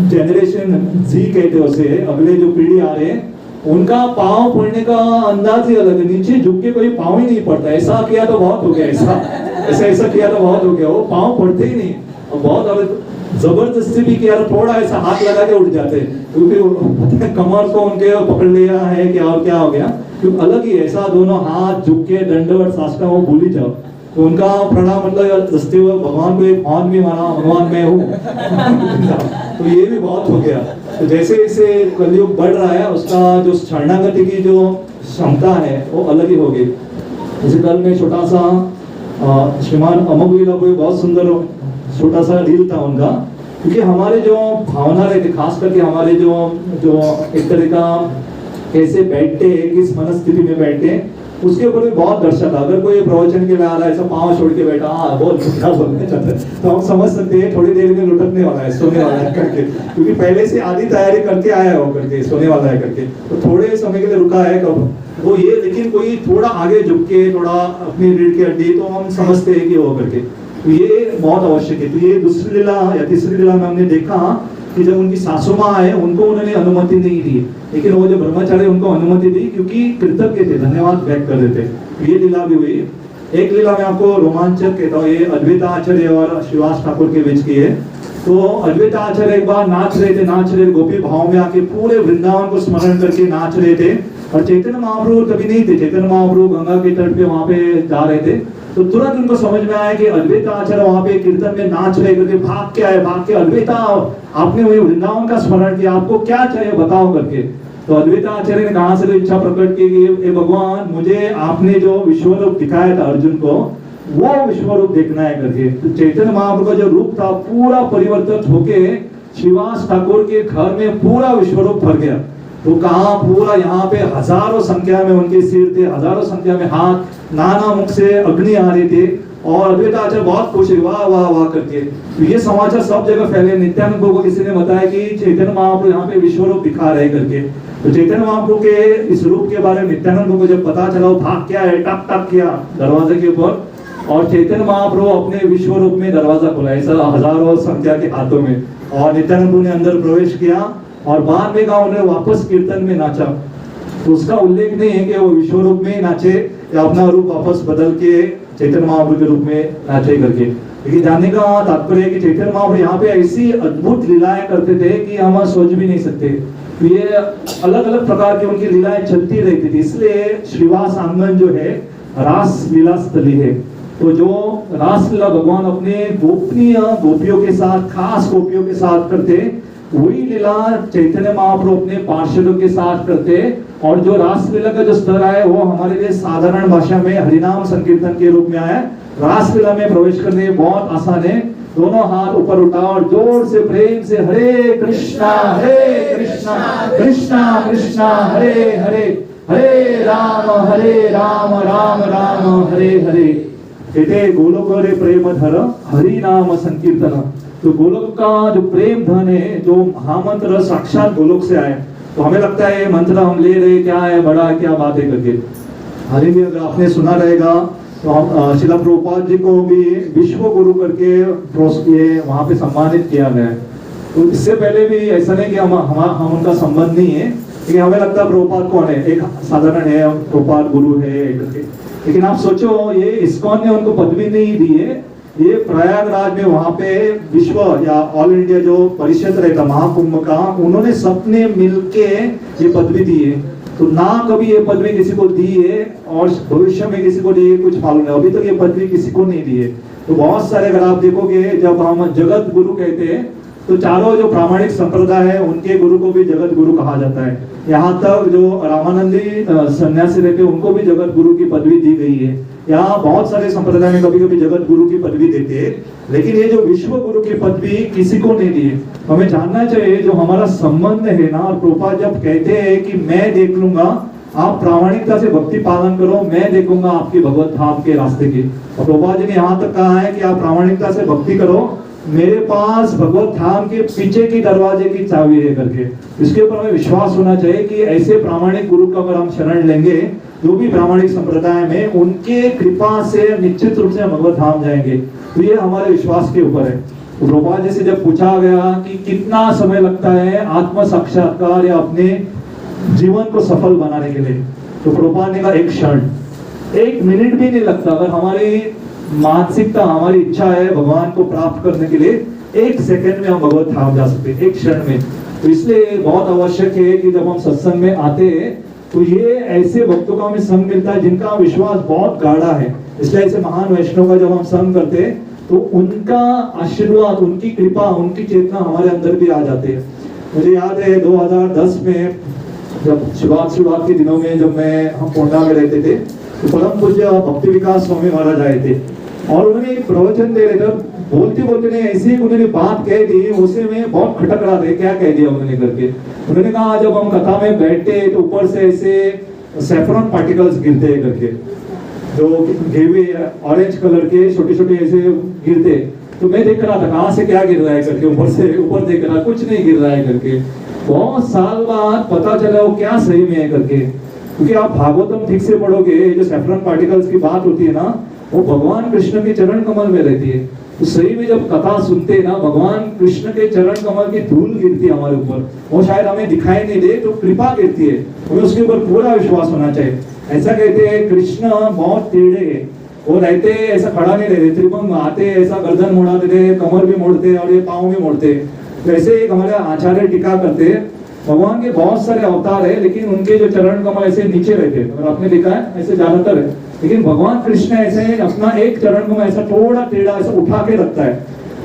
जनरेशन जी कहते उसे, अगले जो पीढ़ी आ रहे हैं, उनका पांव पड़ने का अंदाज ही अलग है। नीचे झुक के कोई पांव ही नहीं पड़ता। ऐसा किया तो बहुत हो गया, ऐसा किया तो बहुत हो गया, वो पांव पड़ते ही नहीं। और बहुत अगर जबरदस्ती भी किया तो थोड़ा ऐसा हाथ लगा के उठ जाते, क्योंकि कमर को उनके पकड़ लिया है कि और क्या हो गया। क्योंकि अलग ही ऐसा दोनों हाथ झुक के दंडवत साष्टांग वो भूल ही जाओ। तो उनका प्रणाम मतलब दस्ते हुए भगवान को एक हॉर्न भी मारा, भगवान मैं हूँ। तो ये भी बहुत हो गया। तो जैसे जैसे कलयुग बढ़ रहा है, उसका जो शरणागति की जो क्षमता है वो अलग ही हो गई। जैसे कल में छोटा सा श्रीमान अमोघ लीला कोई बहुत सुंदर छोटा सा रील था उनका, क्योंकि हमारे जो भावना रहती, खास करके हमारे जो एक तरह का कैसे बैठते हैं, किस मनस्थिति में बैठते हैं, उसके ऊपर भी बहुत दर्शक था। अगर कोई प्रवचन के लिए आ रहा है, ऐसा पाँव छोड़ के बैठा, हाँ बहुत क्या बोलने चाहते हैं, तो हम समझ सकते हैं थोड़ी देर में लुटकने वाला है, सोने वाला है करके, क्योंकि पहले से आधी तैयारी करके आया हो करके, सोने वाला है करके। तो थोड़े समय के लिए रुका है, कब वो ये, लेकिन कोई थोड़ा आगे झुक के थोड़ा अपनी रीढ़ की हड्डी तो हम समझते हैं कि वो करके, तो ये बहुत आवश्यक है। तो ये दूसरी लीला या तीसरी लीला में हमने देखा कि जब उनकी सासू माँ आए उनको उन्होंने अनुमति नहीं दी, लेकिन वो जो ब्रह्मचारी उनको अनुमति दी क्योंकि कृतज्ञ थे, धन्यवाद व्यक्त कर देते। ये लीला भी हुई। एक लीला में आपको रोमांचक कहता हूँ, ये अद्वैताचार्य और श्रीवास ठाकुर के बीच की है। तो अद्वैताचार्य एक बार नाच रहे गोपी भाव में आके पूरे वृंदावन को स्मरण करके नाच रहे थे, और चैतन्य महाप्रभु कभी नहीं थे। चैतन्य महाप्रभु गंगा के तट पे वहां पे जा रहे थे, तो तुरंत उनको समझ में आया कि अद्वैताचार्य वहां पे कीर्तन में नाच रहे करके भाग के अद्वैता आपने वही वृंदावन का स्मरण किया, आपको क्या चाहिए बताओ करके। तो अद्वैताचार्य ने कहां से इच्छा प्रकट की कि भगवान मुझे आपने जो विश्व रूप दिखाया था अर्जुन को, वो विश्व रूप देखना है करके। तो चैतन्य महाप्रभु का जो रूप था पूरा परिवर्तित होके श्रीवास ठाकुर के घर में पूरा विश्व रूप भर गया। तो कहा पूरा यहाँ पे हजारों संख्या में उनके सिर थे, हजारों संख्या में हाथ, नाना मुख से अग्नि आ रही थी, और अद्वैताचार्य बहुत खुश है, वाह वाह वाह करके। तो ये समाचार सब जगह फैले। नित्यानंद को किसी ने बताया कि चैतन्य महाप्रभु यहाँ पे विश्व रूप दिखा रहे करके। तो चैतन्य महाप्रभु के इस रूप के बारे में नित्यानंद को जब पता चला, वो भाग क्या है, टक टक किया दरवाजे के ऊपर, और चैतन्य महाप्रभु अपने विश्व रूप में दरवाजा खोला, ऐसा हजारों संख्या के हाथों में, और नित्यानंद ने अंदर प्रवेश किया, और बाद में कहा उन्हें वापस कीर्तन में नाचा। तो उसका उल्लेख नहीं है कि वो विश्व रूप में नाचे या अपना रूप वापस बदल के चैतन्य महाप्रभु के रूप में नाचे करके। लेकिन जानने का तात्पर्य है कि चैतन्य महाप्रभु यहाँ पे ऐसी अद्भुत लीलाएं करते थे कि हम सोच भी नहीं सकते। तो ये अलग अलग प्रकार की उनकी लीलाएं चलती रहती थी। इसलिए श्रीवास आंगन जो है रास लीला स्थली है। तो जो रास लीला भगवान अपने गोपनीय गोपियों के साथ, खास गोपियों के साथ करते, वही लीला चैतन्य महाप्रभु अपने पार्षदों के साथ करते। और जो रास लीला का जो स्तर है वो हमारे लिए साधारण भाषा में हरिनाम संकीर्तन के रूप में आया। रास लीला में प्रवेश करने बहुत आसान है। दोनों हाथ ऊपर उठाओ और जोर से प्रेम से हरे कृष्णा कृष्णा कृष्णा हरे हरे, हरे राम राम राम हरे हरे। कहते गोलोक रे प्रेम धर हरि नाम संकीर्तन। तो गोलोक का जो प्रेम धन है, जो महामंत्र साक्षात गोलोक से आए। तो हमें लगता है ये मंत्र हम ले रहे क्या है, बड़ा क्या बात है करके। हाल ही में अगर आपने सुना रहेगा तो हम श्रील प्रभुपाद जी को भी विश्व गुरु करके वहां पे सम्मानित किया गया है। तो इससे पहले भी ऐसा नहीं कि हम उनका संबंध नहीं है, लेकिन हमें लगता है प्रभुपाद कौन है, एक साधारण है, प्रभुपाद गुरु है करके। लेकिन आप सोचो ये इस्कॉन ने उनको पदवी नहीं दी है। ये प्रयागराज में वहां पे विश्व या ऑल इंडिया जो परिषद रहता महाकुंभ का, उन्होंने सबने मिलके ये पदवी दी है। तो ना कभी ये पदवी किसी को दी है और भविष्य में किसी को दी है कुछ मालूम नहीं। अभी तक ये पदवी किसी को नहीं दी है। तो बहुत सारे अगर आप देखोगे जब हम जगत गुरु कहते हैं तो चारों जो प्रामाणिक संप्रदाय है उनके गुरु को भी जगत गुरु कहा जाता है। यहाँ तक जो रामानंदी सन्यासी रहते हैं उनको भी जगत गुरु की पदवी दी गई है। यहाँ बहुत सारे संप्रदाय में कभी कभी जगत गुरु की पदवी देते हैं, लेकिन ये जो विश्व गुरु की पदवी किसी को नहीं दी है। हमें जानना चाहिए जो हमारा संबंध है ना, और प्रभुपाद जब कहते हैं कि मैं देख लूंगा, आप प्रामाणिकता से भक्ति पालन करो, मैं देखूंगा आपकी भगवत धाम के रास्ते की। और प्रभुपाद जी ने यहाँ तक कहा है कि आप प्रामाणिकता से भक्ति करो, मेरे पास भगवत धाम के पीछे की दरवाजे की चाबी है करके। इसके ऊपर हमें विश्वास होना चाहिए कि ऐसे प्रामाणिक गुरु का अगर हम शरण लेंगे, जो भी प्रामाणिक संप्रदाय में, उनके कृपा से निश्चित रूप से भगवत धाम जाएंगे। तो ये हमारे विश्वास के ऊपर है। तो प्रभुपाद जी से जब पूछा गया कि कितना समय लगता है आत्म साक्षात्कार या अपने जीवन को सफल बनाने के लिए, तो प्रभुपाद ने कहा एक क्षण, 1 मिनट भी नहीं लगता। अगर हमारी मानसिकता, हमारी इच्छा है भगवान को प्राप्त करने के लिए, 1 सेकंड में हम भगवत धाम जा सकते हैं, 1 क्षण में। तो इसलिए बहुत आवश्यक है कि जब हम सत्संग में आते हैं तो ये ऐसे भक्तों का हमें संग मिलता है जिनका विश्वास बहुत गाढ़ा है। इसलिए ऐसे महान वैष्णव का जब हम संग करते हैं तो उनका आशीर्वाद, उनकी कृपा, उनकी चेतना हमारे अंदर भी आ जाते हैं। मुझे याद है 2010 में जब शुरुआत के दिनों में जब हम पोंडा में रहते थे, तो परम पूज्य भक्ति विकास स्वामी महाराज आए थे और उन्होंने एक प्रवचन दे रहे थे। बोलते बोलते ने ऐसी उन्होंने बात कह दी, उसे में बहुत खटक रहा था, क्या कह दिया उन्होंने करके। उन्होंने कहा जब हम कथा में बैठते तो ऊपर से ऐसे सैफरन पार्टिकल्स गिरते हैं करके, जो घेवे ऑरेंज कलर के छोटे छोटे ऐसे गिरते। तो मैं देख रहा था कहाँ से क्या गिर रहा है करके, ऊपर से ऊपर देख रहा, कुछ नहीं गिर रहा है करके। बहुत साल बाद पता चला वो क्या सही में है करके। क्योंकि आप भागवतम ठीक से पढ़ोगे, जो सैफरन पार्टिकल्स की बात होती है ना, वो भगवान कृष्ण के चरण कमल में रहती है। तो सही में जब कथा सुनते हैं ना, भगवान कृष्ण के चरण कमल की धूल गिरती है हमारे ऊपर, वो शायद हमें दिखाई नहीं दे तो कृपा गिरती है, हमें उसके ऊपर पूरा विश्वास होना चाहिए। ऐसा कहते हैं कृष्ण बहुत टेढ़े है, वो रहते ऐसा खड़ा नहीं रहते, त्रिभंग आते ऐसा गर्दन मोड़ा देते, कमर भी मोड़ते और ये पाँव भी मोड़ते। वैसे एक हमारे आचार्य टीका करते हैं, भगवान के बहुत सारे अवतार है लेकिन उनके जो चरण कमल ऐसे नीचे रहते हैं, और आपने देखा है ऐसे ज्यादातर है, लेकिन भगवान कृष्ण ऐसे अपना एक चरण कमल ऐसा थोड़ा टेढ़ा ऐसा उठा के रखता है।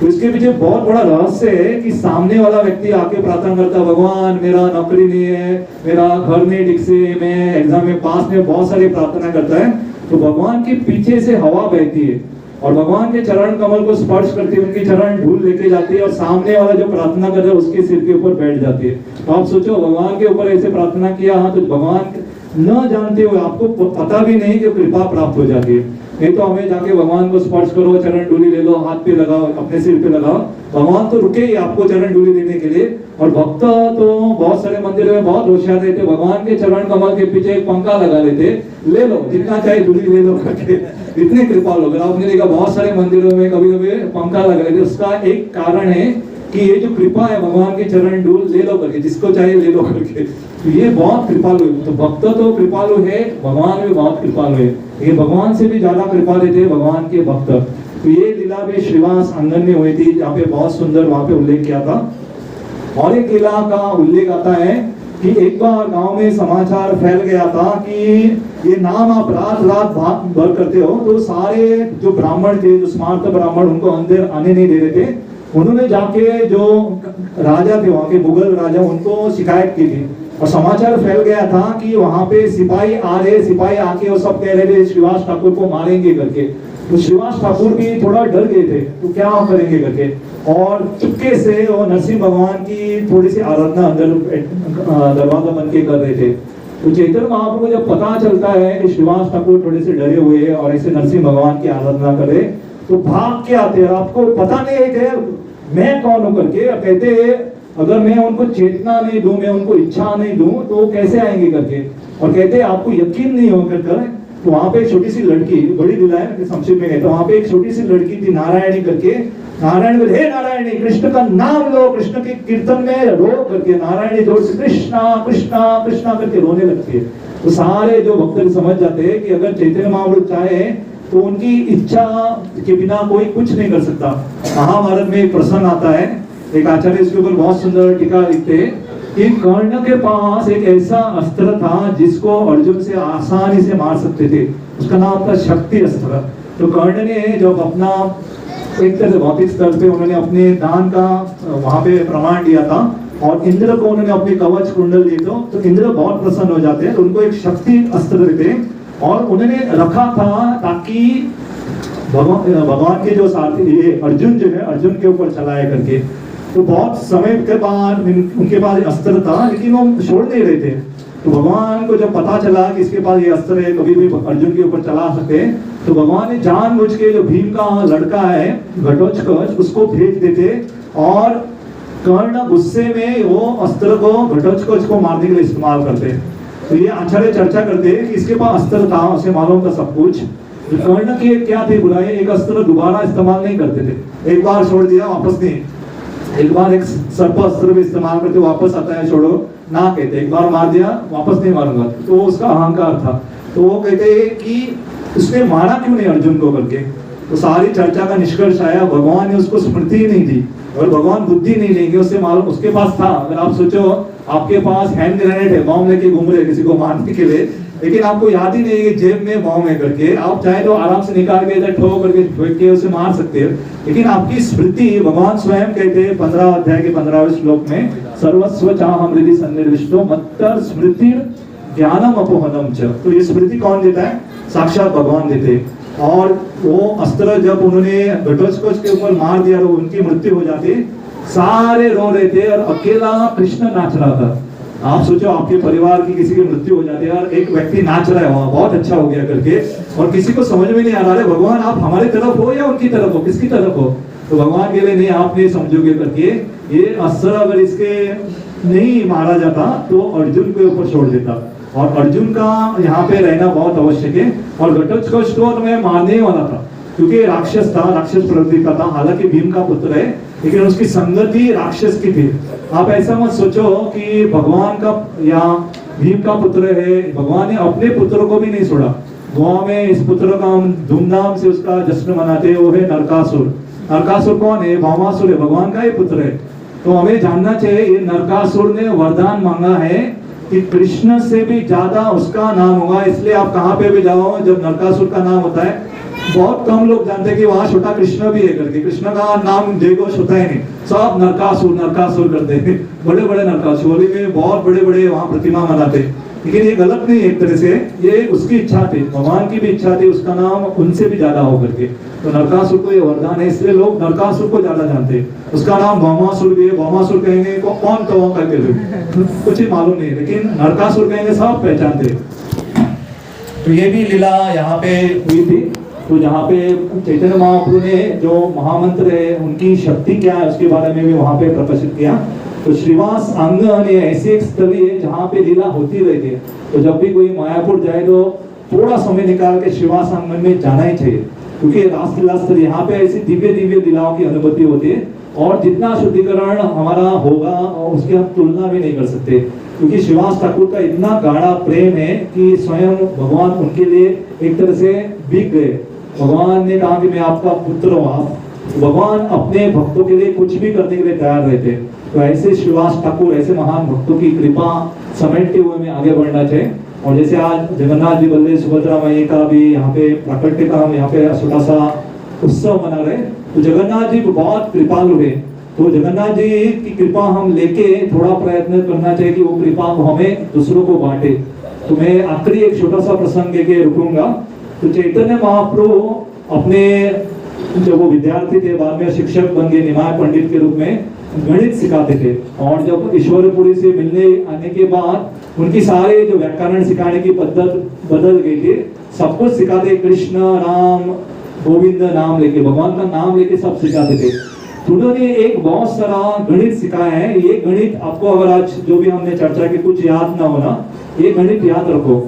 तो इसके पीछे बहुत बड़ा रहस्य है कि सामने वाला व्यक्ति आके प्रार्थना करता है, भगवान मेरा नौकरी नहीं है, मेरा घर नहीं ठीक से, मैं एग्जाम में पास नहीं, बहुत सारी प्रार्थना करता है। तो भगवान के पीछे से हवा बहती है और भगवान के चरण कमल को स्पर्श करती है, उनकी चरण धूल लेके जाती है और सामने वाला जो प्रार्थना कर रहा है उसके सिर के ऊपर बैठ जाती है। तो आप सोचो भगवान के ऊपर ऐसे प्रार्थना किया, हाँ, तो भगवान न जानते हुए आपको पता भी नहीं कि कृपा प्राप्त हो जाती है। नहीं तो हमें जाके भगवान को स्पर्श करो, चरण धूली ले लो, हाथ पे लगाओ, अपने सिर पे लगाओ, भगवान तो रुके ही आपको चरण धूली देने के लिए। और भक्त तो बहुत सारे मंदिरों में बहुत होशियार रहते, भगवान के चरण कमल के पीछे एक पंखा लगा लेते, ले लो जितना चाहे धूली ले लो करके, इतने कृपालु लोग। आपने देखा बहुत सारे मंदिरों में कभी कभी पंखा लगा लेते, उसका एक कारण है कि ये जो कृपा है भगवान के चरण धूल ले लो करके, जिसको चाहिए ले लो करके, तो ये बहुत कृपालु है। तो भक्त तो कृपालु है, भगवान भी बहुत कृपालु है, ये भगवान से भी ज्यादा कृपा देते हैं भगवान के भक्त। तो ये लीला भी श्रीवास आंगन में हुई थी, जहाँ पे बहुत सुंदर वहां पे उल्लेख किया था। और एक लीला का उल्लेख आता है कि एक बार गांव में समाचार फैल गया था कि ये नाम आप रात रात भर करते हो, तो सारे जो ब्राह्मण थे, जो स्मार्त ब्राह्मण, उनको अंदर आने नहीं दे रहे थे। उन्होंने जाके जो राजा थे वहां के, मुगल राजा, उनको शिकायत की थी और समाचार फैल गया था कि वहां पे सिपाही आ रहे, सिपाही आके वो सब कह रहे थे श्रीवास ठाकुर को मारेंगे करके। तो श्रीवास ठाकुर भी थोड़ा डर गए थे, तो क्या करेंगे करके, और चुपके से वो नरसिंह भगवान की थोड़ी सी आराधना अंदर दरवाजा बन के कर रहे थे। तो चैतन्य महाप्रभु को जब पता चलता है कि श्रीवास ठाकुर थोड़े से डरे हुए हैं और ऐसे नरसिंह भगवान की आराधना करे, तो भाग के आते हैं। आपको पता नहीं है कि मैं कौन हूं करके, कहते अगर मैं उनको चेतना नहीं दूं, मैं उनको इच्छा नहीं दूं, तो वो कैसे आएंगे करके। और कहते आपको यकीन नहीं होकर, तो वहां पे एक छोटी सी लड़की, बड़ी लीला है संक्षेप में कहते, वहां पे एक छोटी सी लड़की थी नारायणी करके, नारायण हे नारायणी कृष्ण का नाम लो, कृष्ण के कीर्तन में रो करके नारायणी जोर से कृष्णा कृष्णा कृष्णा करके रोने लगती है। तो सारे जो भक्त समझ जाते हैं कि अगर चैतन्य महाप्रभु चाहे तो उनकी इच्छा के बिना कोई कुछ नहीं कर सकता। महाभारत में एक प्रसंग आता है, एक आचार्य इसके ऊपर बहुत सुंदर टीका लिखते हैं कि कर्ण के पास एक ऐसा अस्त्र था जिसको अर्जुन से आसानी से मार सकते थे, उसका नाम था शक्ति अस्त्र। तो कर्ण ने जब अपना एक तरह से भौतिक स्तर पे उन्होंने अपने दान का वहां पे प्रमाण दिया था और इंद्र को उन्होंने अपने कवच कुंडल दिए, तो इंद्र बहुत प्रसन्न हो जाते हैं, तो उनको एक शक्ति अस्त्र देते हैं और उन्होंने रखा था ताकि भगवान के जो साथी ये अर्जुन जो है, अर्जुन के ऊपर चलाए करके। तो बहुत समय के बाद उनके पास अस्त्र था लेकिन वो छोड़ नहीं रहे थे। तो भगवान को जब पता चला कि इसके पास ये अस्त्र है, कभी भी अर्जुन के ऊपर चला सकते हैं, तो भगवान ने जानबूझ के जो भीम का लड़का है घटोत्कच, उसको भेज देते और कर्ण गुस्से में वो अस्त्र को घटोत्कच को मारने के लिए इस्तेमाल करते। तो ये आचार्य चर्चा करते हैं कि इसके पास अस्त्र था, उसे मालूम था सब कुछ। कर्ण की क्या थी बुराई, एक अस्त्र दोबारा इस्तेमाल नहीं करते थे, एक बार छोड़ दिया वापस नहीं, एक बार एक सर्प अस्त्र भी इस्तेमाल करते वापस आता है छोड़ो ना कहते, एक बार मार दिया वापस नहीं मारूंगा, तो उसका अहंकार था। तो वो कहते हैं कि उसने मारा क्यों नहीं अर्जुन को करके। तो सारी चर्चा का निष्कर्ष आया भगवान ने उसको स्मृति ही नहीं दी, और भगवान बुद्धि नहीं देंगे, उससे मालूम उसके पास था। अगर आप सोचो आपके पास हैंड ग्रेनेड है, बॉम्ब लेके घूम रहे किसी को मारने के लिए, लेकिन आपको याद ही नहीं है कि जेब में बॉम्ब है करके, आप चाहे तो आराम से निकाल के इधर ठोक करके फेंक के उसे मार सकते हो। लेकिन आपकी स्मृति, भगवान स्वयं कहते हैं 15 अध्याय के 15वें श्लोक में, सर्वस्व चाहम हृदि सन्निविष्टो मत्तर स्मृति ज्ञानम अपोहनम च। तो ये स्मृति कौन देता है? साक्षात भगवान देते। और वो अस्त्र जब उन्होंने घटोत्कच के ऊपर मार दिया तो उनकी मृत्यु हो जाती, सारे रो रहे थे और अकेला कृष्ण नाच रहा था। आप सोचो आपके परिवार की किसी की मृत्यु हो जाती है और एक व्यक्ति नाच रहा है वहां, बहुत अच्छा हो गया करके, और किसी को समझ में नहीं आ रहा है भगवान आप हमारी तरफ हो या उनकी तरफ हो, किसकी तरफ हो। तो भगवान के लिए नहीं आप नहीं समझोगे करके, ये अस्त्र अगर इसके नहीं मारा जाता तो अर्जुन के ऊपर छोड़ देता। और अर्जुन का यहाँ पे रहना बहुत आवश्यक है। और घटोत्कच को तो मैं मारने ही वाला था, क्योंकि राक्षस था, राक्षस प्रवृत्ति का था, हालांकि भीम का पुत्र है, लेकिन उसकी संगति राक्षस की थी। आप ऐसा मत सोचो कि भगवान का या भीम का पुत्र है, भगवान ने अपने पुत्र को भी नहीं छोड़ा। गोवा में इस पुत्र का हम धूमधाम से उसका जश्न मनाते हैं, वो है नरकासुर। नरकासुर कौन है? भौमासुर है, भगवान का ही पुत्र है। तो हमें जानना चाहिए, ये नरकासुर ने वरदान मांगा है कि कृष्ण से भी ज्यादा उसका नाम होगा। इसलिए आप कहाँ पे भी जाओ, जब नरकासुर का नाम होता है, बहुत कम लोग जानते हैं कि वहां छोटा कृष्ण भी है करके। कृष्ण का नाम जयघोष होता ही नहीं, सब नरकासुर नरकासुर करते हैं। बड़े बड़े नरकासुर में बहुत बड़े बड़े वहां प्रतिमा बनाते हैं, लेकिन ये गलत नहीं है एक तरह से, ये उसकी इच्छा थी, भगवान की भी इच्छा थी उसका नाम उनसे भी ज्यादा हो करके। तो नरकासुर को ये वरदान है, इसलिए लोग नरकासुर को ज्यादा जानते हैं। उसका नाम भौमासुर भी है, भौमासुर कहेंगे को कौन तो करके कुछ ही मालूम नहीं, लेकिन नरकासुर कहेंगे सब पहचानते। तो ये भी लीला यहाँ पे हुई थी। तो जहाँ पे चैतन्य महाप्रभु ने जो महामंत्र है उनकी शक्ति क्या है उसके बारे में भी वहाँ पे प्रकाशित किया। तो श्रीवास आंगन ये ऐसी एक स्थली है जहाँ पे लीला होती रहती है। तो जब भी कोई मायापुर जाए तो थोड़ा समय निकाल के श्रीवास आंगन में जाना ही चाहिए, क्योंकि रासलीला स्थल यहाँ पे ऐसी दिव्य दिव्य लीलाओं की अनुभूति होती है। और जितना शुद्धिकरण हमारा होगा और उसकी हम तुलना भी नहीं कर सकते, क्योंकि श्रीवास ठाकुर का इतना गाढ़ा प्रेम है कि स्वयं भगवान उनके लिए एक तरह से बिक गए। भगवान ने कहा कि मैं आपका पुत्र हूँ। आप भगवान अपने भक्तों के लिए कुछ भी करने के लिए तैयार रहते। तो ऐसे श्रीवास ठाकुर, ऐसे महान भक्तों की कृपा समेटते हुए में आगे बढ़ना चाहिए। और जैसे आज जगन्नाथ जी बल्ले सुभद्रा मैया का भी यहाँ पे प्राकट्य का हम यहाँ पे छोटा सा उत्सव मना रहे। तो जगन्नाथ जी बहुत कृपालु है। तो जगन्नाथ जी की कृपा हम लेके थोड़ा प्रयत्न करना चाहिए कि वो कृपा को हमें दूसरों को बांटे। तो मैं आखिरी एक छोटा सा प्रसंग लेके रुकूंगा। तो चैतन्य महाप्रभु अपने जब वो विद्यार्थी थे, बाद में शिक्षक बन गए, निमाय पंडित के रूप में गणित सिखाते थे। और जब ईश्वरपुरी से मिलने आने के बाद उनकी सारे जो व्याकरण सिखाने की पद्धत बदल गई थी। सब कुछ सिखाते, कृष्ण राम गोविंद नाम लेके, भगवान का नाम लेके सब सिखाते थे। तो उन्होंने एक बहुत सारा गणित सिखाया है। ये गणित आपको अगर आज जो भी हमने चर्चा की कुछ याद ना होना, ये गणित याद रखो।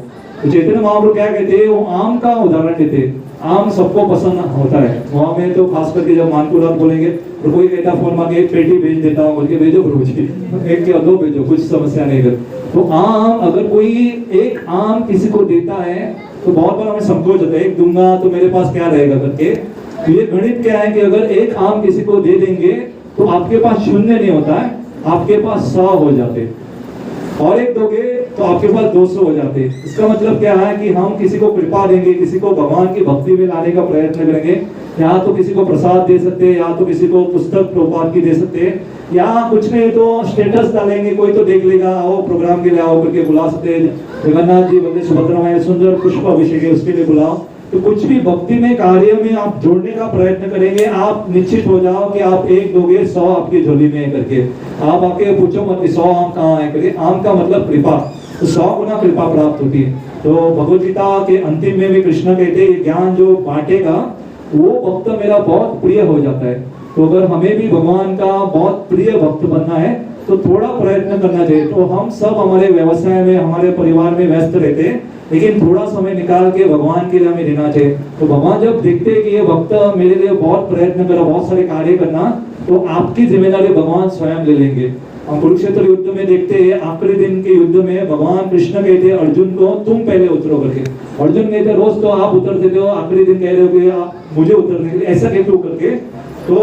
तो चैतन्य महाप्रभु क्या कहते हैं, वो आम का उदाहरण देते। आम सबको पसंद होता है, वहां में तो खास करके जब मानपुर बोलेंगे तो कोई कहता फोन मांगे एक पेटी भेज देता हूँ, बोल के भेजो प्रभु जी, एक या दो भेजो, कुछ समस्या नहीं कर। तो आम अगर कोई एक आम किसी को देता है तो बहुत बार हमें संकोच होता है, एक दूंगा तो मेरे पास क्या रहेगा करके। तो ये गणित क्या है कि अगर एक आम किसी को दे देंगे तो आपके पास शून्य नहीं होता है, आपके पास 100 हो जाते। और एक दोगे तो आपके पास 200 हो जाते। इसका मतलब क्या है कि हम किसी को कृपा देंगे, किसी को भगवान की भक्ति में लाने का प्रयत्न करेंगे। या तो किसी को प्रसाद दे सकते हैं, या तो किसी को पुस्तक प्रभुपाद की दे सकते हैं, या कुछ नहीं तो स्टेटस डालेंगे, कोई तो देख लेगा, आओ प्रोग्राम के लिए आओ करके बुला सकते हैं। जगन्नाथ जी बल्ले सुभद्रा मैया सुंदर पुष्प अभिषेक है, उसके लिए बुलाओ। तो कुछ भी भक्ति में कार्य में आप जोड़ने का प्रयत्न करेंगे, आप निश्चित हो जाओ कि आप एक दोगे 100 आपकी झोली में है करके। आप आके पूछो मत 100 आम कहाँ है करके। आम का मतलब कृपा, तो 100 गुना कृपा प्राप्त होती है। तो भगवद गीता के अंतिम में भी कृष्ण कहते हैं ज्ञान जो बांटेगा वो भक्त मेरा बहुत प्रिय हो जाता है। तो अगर हमें भी भगवान का बहुत प्रिय भक्त बनना है तो थोड़ा प्रयत्न करना चाहिए। तो हम सब हमारे व्यवसाय में, हमारे परिवार में व्यस्त रहते हैं, लेकिन थोड़ा समय निकाल के भगवान के लिए हमें देना चाहिए। तो भगवान जब देखते हैं कि ये भक्त मेरे लिए बहुत प्रयत्न कर रहा, बहुत सारे कार्य करना, तो आपकी जिम्मेदारी भगवान स्वयं ले लेंगे। हम कुरुक्षेत्र युद्ध में देखते हैं, आखिरी दिन के युद्ध में भगवान कृष्ण कहते हैं अर्जुन को तुम पहले उतरो करके। अर्जुन कहते रोज तो आप उतरते थे, आखिरी दिन कह रहे हो कि आप मुझे उतरने के लिए, ऐसा क्यों करके। तो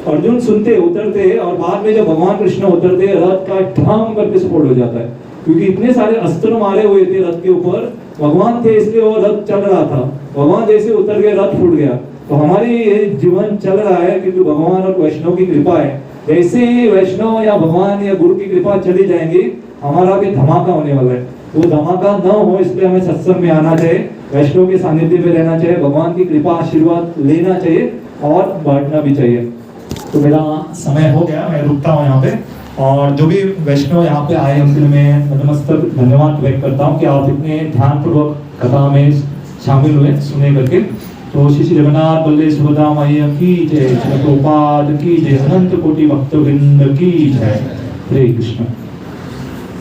अर्जुन सुनते उतरते, और बाद में जब भगवान कृष्ण उतरते रथ का ठाम करके स्फोट हो जाता है, क्योंकि इतने सारे अस्त्र मारे हुए थे रथ के ऊपर, भगवान थे इसलिए वो रथ चल रहा था। भगवान जैसे उतर गए रथ फूट गया। तो हमारी जीवन चल रहा है क्योंकि भगवान और वैष्णव की कृपा है। जैसे ही वैष्णव या भगवान या गुरु की कृपा चली जाएंगी, हमारा भी धमाका होने वाला है। वो धमाका न हो इसलिए हमें सत्संग में आना चाहिए, वैष्णव के सानिध्य में रहना चाहिए, भगवान की कृपा आशीर्वाद लेना चाहिए और बांटना भी चाहिए। तो मेरा समय हो गया, मैं रुकता हूँ यहाँ पे। और जो भी वैष्णव यहाँ पे आए उनके लिए मैं नतमस्तक धन्यवाद व्यक्त करता हूँ कि आप इतने ध्यानपूर्वक कथा में शामिल हुए सुने करके। तो श्री जगन्नाथ बल्ले सुभद्रा मैया की जय, श्री प्रभुपाद की जय, अनंत कोटि भक्तवृंद की जय। हरे कृष्ण।